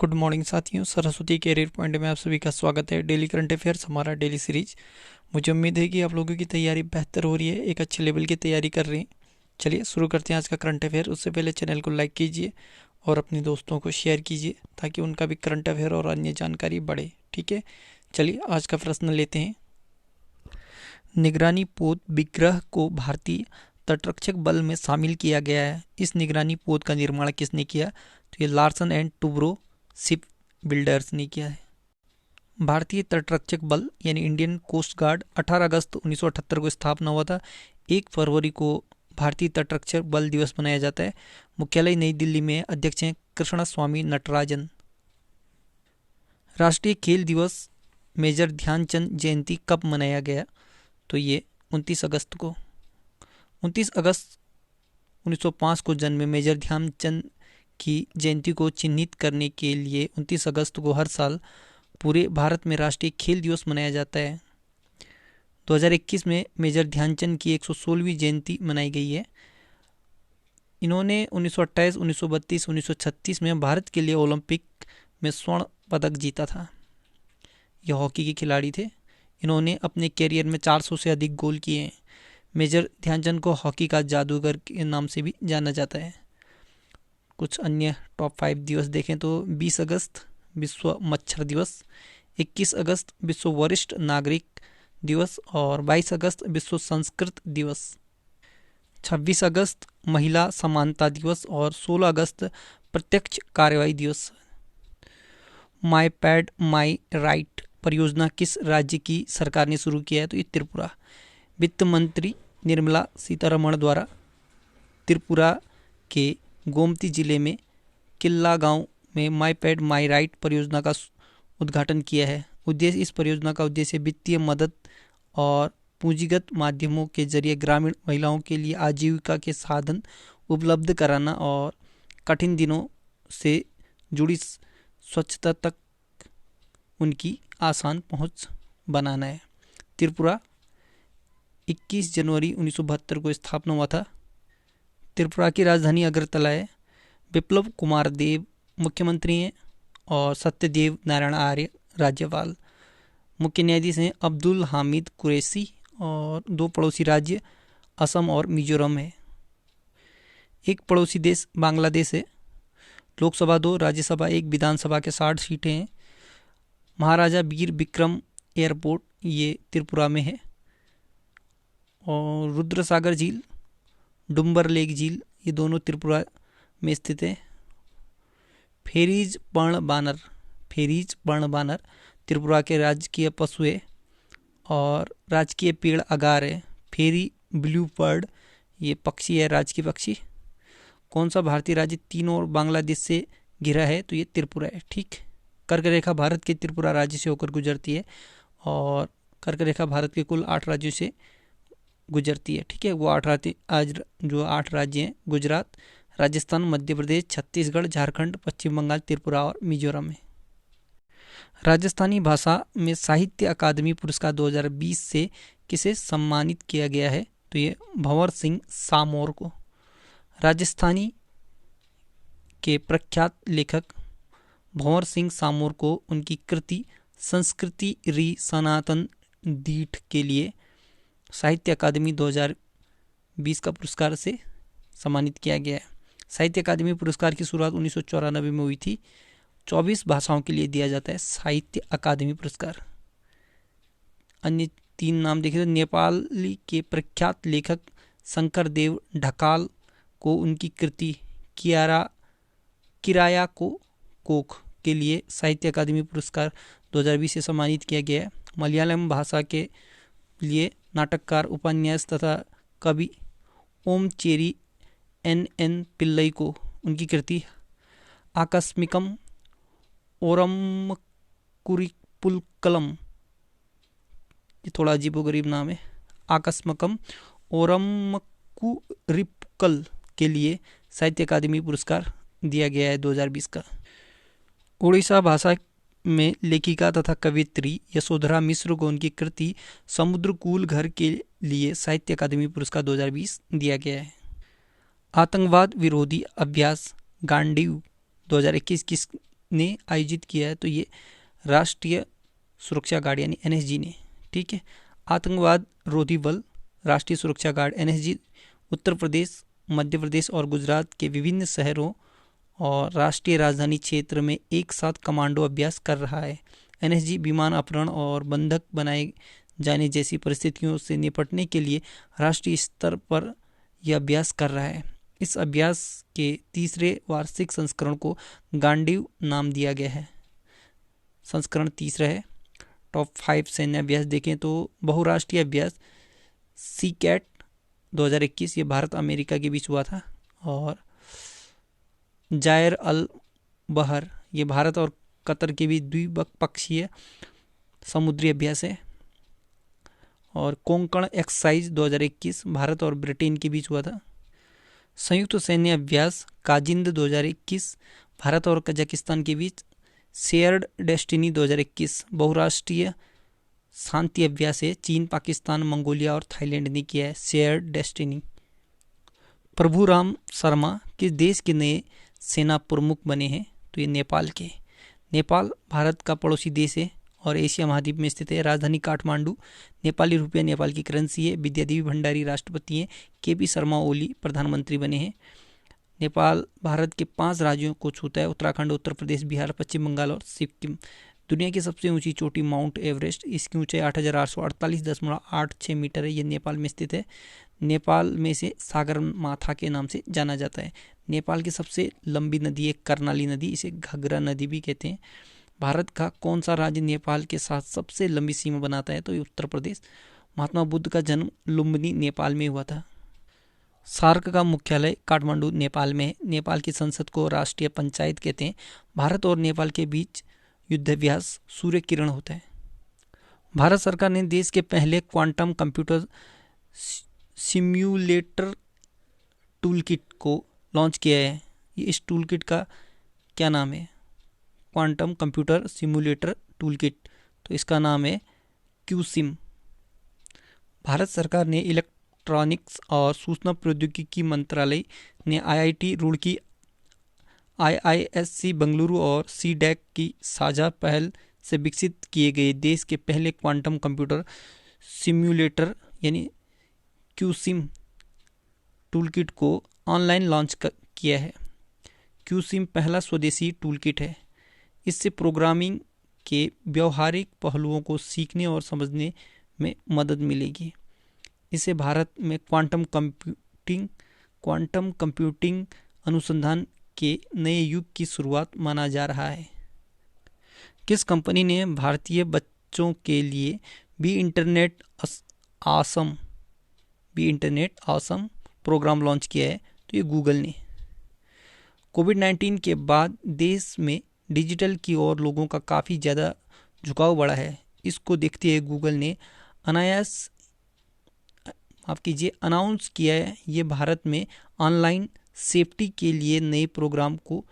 Good morning साथियों, Saraswati career point में आप सभी का स्वागत है। डेली करंट अफेयर्स हमारा डेली सीरीज। मुझे उम्मीद है कि आप लोगों की तैयारी बेहतर हो रही है, एक अच्छे लेवल की तैयारी कर रही हैं। चलिए शुरू करते हैं आज का करंट अफेयर। उससे पहले चैनल को लाइक कीजिए और अपने दोस्तों को शेयर कीजिए ताकि उनका भी करंट अफेयर और अन्य जानकारी बढ़े। ठीक है, चलिए आज का प्रश्न लेते हैं। निगरानी पोत विग्रह को भारतीय तटरक्षक बल में शामिल किया गया है। इस निगरानी पोत का निर्माण किसने किया? तो ये Larsen and Toubro ship builders ने किया है। भारतीय तटरक्षक बल यानी इंडियन कोस्ट गार्ड 18 अगस्त 1978 को स्थापना हुआ था। 1 फरवरी को भारतीय तटरक्षक बल दिवस मनाया जाता है। मुख्यालय नई दिल्ली में। अध्यक्ष हैं कृष्णा स्वामी नटराजन। राष्ट्रीय खेल दिवस मेजर ध्यानचंद जयंती कब मनाया गया? तो ये 29 अगस्त को। 29 अगस्त 1905 को जन्मे मेजर ध्यानचंद की जयंती को चिन्हित करने के लिए 29 अगस्त को हर साल पूरे भारत में राष्ट्रीय खेल दिवस मनाया जाता है। 2021 में मेजर ध्यानचंद की 116वीं जयंती मनाई गई है। इन्होंने 1928, 1932, 1936 में भारत के लिए ओलंपिक में स्वर्ण पदक जीता था। यह हॉकी के खिलाड़ी थे। इन्होंने अपने कैरियर में 400 से अधिक गोल किए हैं। मेजर ध्यानचंद को हॉकी का जादूगर के नाम से भी जाना जाता है। कुछ अन्य टॉप 5 दिवस देखें तो 20 अगस्त विश्व मच्छर दिवस, 21 अगस्त विश्व वरिष्ठ नागरिक दिवस और 22 अगस्त विश्व संस्कृत दिवस, 26 अगस्त महिला समानता दिवस और 16 अगस्त प्रत्यक्ष कार्यवाही दिवस। माई पैड माई राइट परियोजना किस राज्य की सरकार ने शुरू किया है? तो ये त्रिपुरा। वित्त मंत्री निर्मला सीतारमण द्वारा त्रिपुरा के गोमती जिले में किल्ला गांव में माई पैड माई राइट परियोजना का उद्घाटन किया है। उद्देश्य इस परियोजना का उद्देश्य वित्तीय मदद और पूंजीगत माध्यमों के जरिए ग्रामीण महिलाओं के लिए आजीविका के साधन उपलब्ध कराना और कठिन दिनों से जुड़ी स्वच्छता तक उनकी आसान पहुंच बनाना है। त्रिपुरा 21 जनवरी 1972 को स्थापना हुआ था। त्रिपुरा की राजधानी अगरतला है। बिप्लब कुमार देव मुख्यमंत्री हैं और सत्यदेव नारायण आर्य राज्यपाल। मुख्य न्यायाधीश हैं अब्दुल हामिद कुरैशी और 2 पड़ोसी राज्य असम और मिजोरम है। एक पड़ोसी देश बांग्लादेश है। लोकसभा 2, राज्यसभा 1, विधानसभा के 60 सीटें हैं। महाराजा वीर विक्रम एयरपोर्ट ये त्रिपुरा में है। और रुद्रसागर झील, डुम्बर लेक झील ये दोनों त्रिपुरा में स्थित है। फेरीज पर्ण बानर त्रिपुरा के राजकीय पशु है और राजकीय पेड़ अगार है। फेरी ब्लू बर्ड ये पक्षी है, राजकीय पक्षी। कौन सा भारतीय राज्य तीनों और बांग्लादेश से घिरा है? तो ये त्रिपुरा है। ठीक, कर्क रेखा भारत के त्रिपुरा राज्य से होकर गुजरती है और कर्क रेखा भारत के कुल 8 राज्यों से गुजरती है। ठीक है, वो 8 राज्य आज जो 8 राज्य हैं गुजरात, राजस्थान, मध्य प्रदेश, छत्तीसगढ़, झारखंड, पश्चिम बंगाल, त्रिपुरा और मिजोरम है। राजस्थानी भाषा में साहित्य अकादमी पुरस्कार 2020 से किसे सम्मानित किया गया है? तो ये भंवर सिंह सामोर को। राजस्थानी के प्रख्यात लेखक भंवर सिंह सामोर को उनकी कृति संस्कृति री सनातन दीठ के लिए साहित्य अकादमी 2020 का पुरस्कार से सम्मानित किया गया है। साहित्य अकादमी पुरस्कार की शुरुआत 1994 में हुई थी। 24 भाषाओं के लिए दिया जाता है साहित्य अकादमी पुरस्कार। अन्य 3 नाम देखें तो नेपाली के प्रख्यात लेखक शंकर देव ढकाल को उनकी कृति किराया को कोख के लिए साहित्य अकादमी पुरस्कार 2020 से सम्मानित किया गया है। मलयालम भाषा के लिए नाटककार, उपन्यास तथा कवि ओम चेरी एन पिल्लई को उनकी कृति आकस्मिकम ओरम कुरिपुलकलम, ये थोड़ा अजीबोगरीब नाम है, आकस्मकम ओरम कुरिपुकल के लिए साहित्य अकादमी पुरस्कार दिया गया है 2020 का। उड़ीसा भाषा में लेखिका तथा कवियत्री यशोधरा मिश्र को उनकी कृति समुद्रकूल घर के लिए साहित्य अकादमी पुरस्कार 2020 दिया गया है। आतंकवाद विरोधी अभ्यास गांडीव 2021 किस ने आयोजित किया है? तो ये राष्ट्रीय सुरक्षा गार्ड यानी एनएसजी ने। ठीक है। आतंकवाद रोधी बल राष्ट्रीय सुरक्षा गार्ड एनएसजी उत्तर प्रदेश, मध्य प्रदेश और गुजरात के विभिन्न शहरों और राष्ट्रीय राजधानी क्षेत्र में एक साथ कमांडो अभ्यास कर रहा है। एनएसजी विमान अपहरण और बंधक बनाए जाने जैसी परिस्थितियों से निपटने के लिए राष्ट्रीय स्तर पर यह अभ्यास कर रहा है। इस अभ्यास के तीसरे वार्षिक संस्करण को गांडीव नाम दिया गया है। संस्करण तीसरा है। टॉप 5 सैन्य अभ्यास देखें तो बहुराष्ट्रीय अभ्यास सी कैट 2021, ये भारत अमेरिका के बीच हुआ था। और जायर अल बहर, ये भारत और कतर के बीच द्विपक्षीय समुद्री अभ्यास है। और कोंकण एक्सरसाइज 2021 भारत और ब्रिटेन के बीच हुआ था। संयुक्त सैन्य अभ्यास काजिंद 2021 भारत और कजाकिस्तान के बीच। शेयर्ड डेस्टिनी 2021 बहुराष्ट्रीय शांति अभ्यास है, चीन, पाकिस्तान, मंगोलिया और थाईलैंड ने किया है शेयर्ड डेस्टिनी। प्रभुराम शर्मा किस देश के नए सेना प्रमुख बने हैं? तो ये नेपाल के। नेपाल भारत का पड़ोसी देश है और एशिया महाद्वीप में स्थित है। राजधानी काठमांडू। नेपाली रुपया नेपाल की करेंसी है। विद्यादेवी भंडारी राष्ट्रपति हैं। केपी शर्मा ओली प्रधानमंत्री बने हैं। नेपाल भारत के 5 राज्यों को छूता है, उत्तराखंड, उत्तर प्रदेश, बिहार, पश्चिम बंगाल और सिक्किम। दुनिया की सबसे ऊंची चोटी माउंट एवरेस्ट, इसकी ऊंचाई 8,848.86 मीटर है। ये नेपाल में स्थित है। नेपाल में से सागर माथा के नाम से जाना जाता है। नेपाल की सबसे लंबी नदी है कर्णाली नदी, इसे घाघरा नदी भी कहते हैं। भारत का कौन सा राज्य नेपाल के साथ सबसे लंबी सीमा बनाता है? तो ये उत्तर प्रदेश। महात्मा बुद्ध का जन्म लुम्बिनी नेपाल में हुआ था। सार्क का मुख्यालय काठमांडू नेपाल में है। नेपाल की संसद को राष्ट्रीय पंचायत कहते हैं। भारत और नेपाल के बीच युद्धाभ्यास सूर्य किरण होता है। भारत सरकार ने देश के पहले क्वांटम कंप्यूटर सिम्युलेटर टूलकिट को लॉन्च किया है। ये इस टूलकिट का क्या नाम है? क्वांटम कंप्यूटर सिम्युलेटर टूलकिट, तो इसका नाम है क्यूसिम। भारत सरकार ने इलेक्ट्रॉनिक्स और सूचना प्रौद्योगिकी मंत्रालय ने आईआईटी रुड़की, आईआईएससी बेंगलुरु और सीडैक की साझा पहल से विकसित किए गए देश के पहले क्वांटम कंप्यूटर सिम्युलेटर यानी क्यूसिम टूलकिट को ऑनलाइन लॉन्च किया है। क्यूसिम पहला स्वदेशी टूलकिट है। इससे प्रोग्रामिंग के व्यवहारिक पहलुओं को सीखने और समझने में मदद मिलेगी। इसे भारत में क्वांटम कंप्यूटिंग अनुसंधान के नए युग की शुरुआत माना जा रहा है। किस कंपनी ने भारतीय बच्चों के लिए Be Internet Awesome program launch किया है? तो ये गूगल ने। कोविड-19 के बाद देश में डिजिटल की ओर लोगों का काफ़ी ज़्यादा झुकाव बढ़ा है। इसको देखते हुए गूगल ने अनाउंस किया है ये भारत में ऑनलाइन सेफ्टी के लिए नए प्रोग्राम को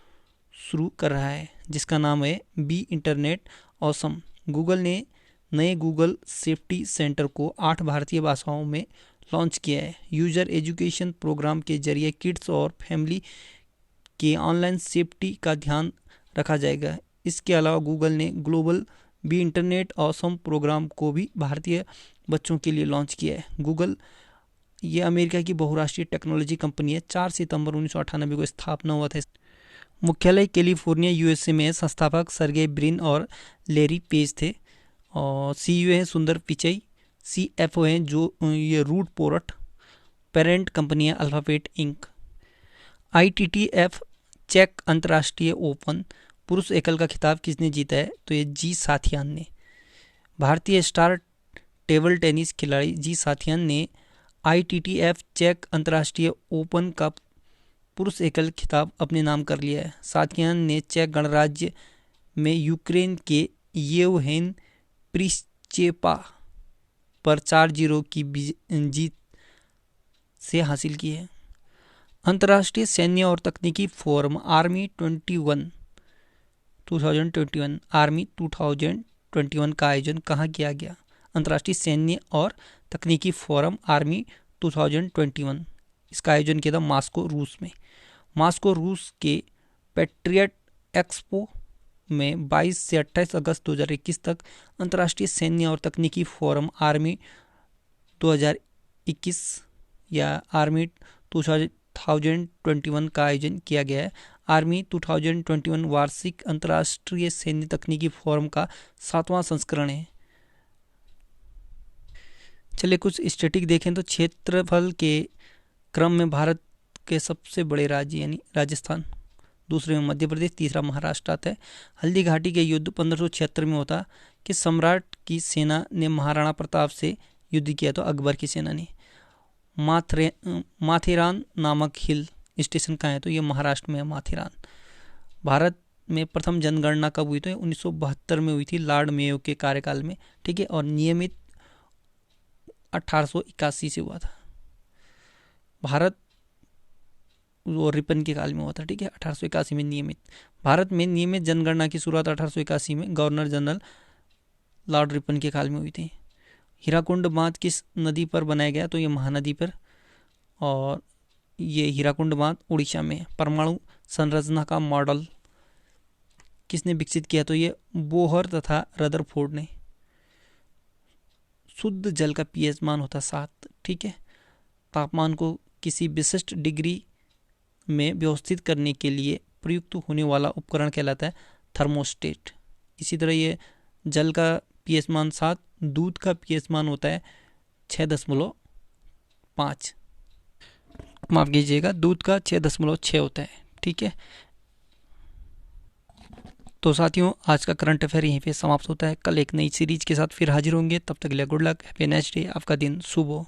शुरू कर रहा है जिसका नाम है बी इंटरनेट ऑसम। गूगल ने नए गूगल सेफ्टी सेंटर को 8 भारतीय भाषाओं में लॉन्च किया है। यूजर एजुकेशन प्रोग्राम के जरिए किड्स और फैमिली के ऑनलाइन सेफ्टी का ध्यान रखा जाएगा। इसके अलावा गूगल ने global Be Internet Awesome program को भी भारतीय बच्चों के लिए लॉन्च किया है। गूगल ये अमेरिका की बहुराष्ट्रीय टेक्नोलॉजी कंपनी है। 4 सितंबर 1998 को स्थापना हुआ था। मुख्यालय कैलिफोर्निया यूएसए में। संस्थापक सर्गेई ब्रिन और लैरी पेज थे और सीईओ हैं सुंदर पिचई। सीएफओ हैं जो ये रूट पोर्ट। पेरेंट कंपनी है अल्फाबेट इंक। आईटीटीएफ चेक अंतर्राष्ट्रीय ओपन पुरुष एकल का खिताब किसने जीता है? तो ये जी साथियान ने। भारतीय स्टार टेबल टेनिस खिलाड़ी जी साथियान ने आईटीटीएफ चेक अंतर्राष्ट्रीय ओपन का पुरुष एकल खिताब अपने नाम कर लिया है। साथियान ने चेक गणराज्य में यूक्रेन के येवहेन प्रिस्चेपा पर 4-0 की जीत से हासिल की है। अंतर्राष्ट्रीय सैन्य और तकनीकी फोरम आर्मी 2021 का आयोजन कहाँ किया गया? अंतर्राष्ट्रीय सैन्य और तकनीकी फोरम आर्मी 2021, इसका आयोजन किया था मॉस्को रूस में। मॉस्को रूस के पैट्रियट एक्सपो में 22 से 28 अगस्त 2021 तक अंतर्राष्ट्रीय सैन्य और तकनीकी फोरम आर्मी 2021 या आर्मी 2021 का आयोजन किया गया है। आर्मी 2021 वार्षिक अंतर्राष्ट्रीय सैन्य तकनीकी फोरम का 7वां संस्करण है। चलिए कुछ स्टैटिक देखें तो क्षेत्रफल के क्रम में भारत के सबसे बड़े राज्य यानी राजस्थान, दूसरे में मध्य प्रदेश, तीसरा महाराष्ट्र आता है। हल्दी घाटी के युद्ध 1576 में होता कि सम्राट की सेना ने महाराणा प्रताप से युद्ध किया, तो अकबर की सेना ने। माथेरान नामक हिल स्टेशन कहाँ है, तो ये महाराष्ट्र में है माथेरान। भारत में प्रथम जनगणना कब हुई, तो 1972 में हुई थी लॉर्ड मेयो के कार्यकाल में, ठीक है। और नियमित 1881 से हुआ था। भारत वो रिपन के काल में हुआ था, ठीक है, 1881 में नियमित। भारत में नियमित जनगणना की शुरुआत 1881 में गवर्नर जनरल लॉर्ड रिपन के काल में हुई थी। हीराकुंड बांध किस नदी पर बनाया गया, तो ये महानदी पर, और ये हीराकुंड बांध उड़ीसा में। परमाणु संरचना का मॉडल किसने विकसित किया, तो ये बोहर तथा रदरफोर्ड ने। शुद्ध जल का पीएच मान होता 7, ठीक है। तापमान को किसी विशिष्ट डिग्री में व्यवस्थित करने के लिए प्रयुक्त होने वाला उपकरण कहलाता है थर्मोस्टेट। इसी तरह ये जल का पीएच मान 7, दूध का पीएच मान होता है 6.5, माफ कीजिएगा, दूध का 6.6 होता है, ठीक है। तो साथियों, आज का करंट अफेयर यहीं पे समाप्त होता है। कल एक नई सीरीज के साथ फिर हाजिर होंगे, तब तक के लिए good luck, happy next day, आपका दिन शुभ हो।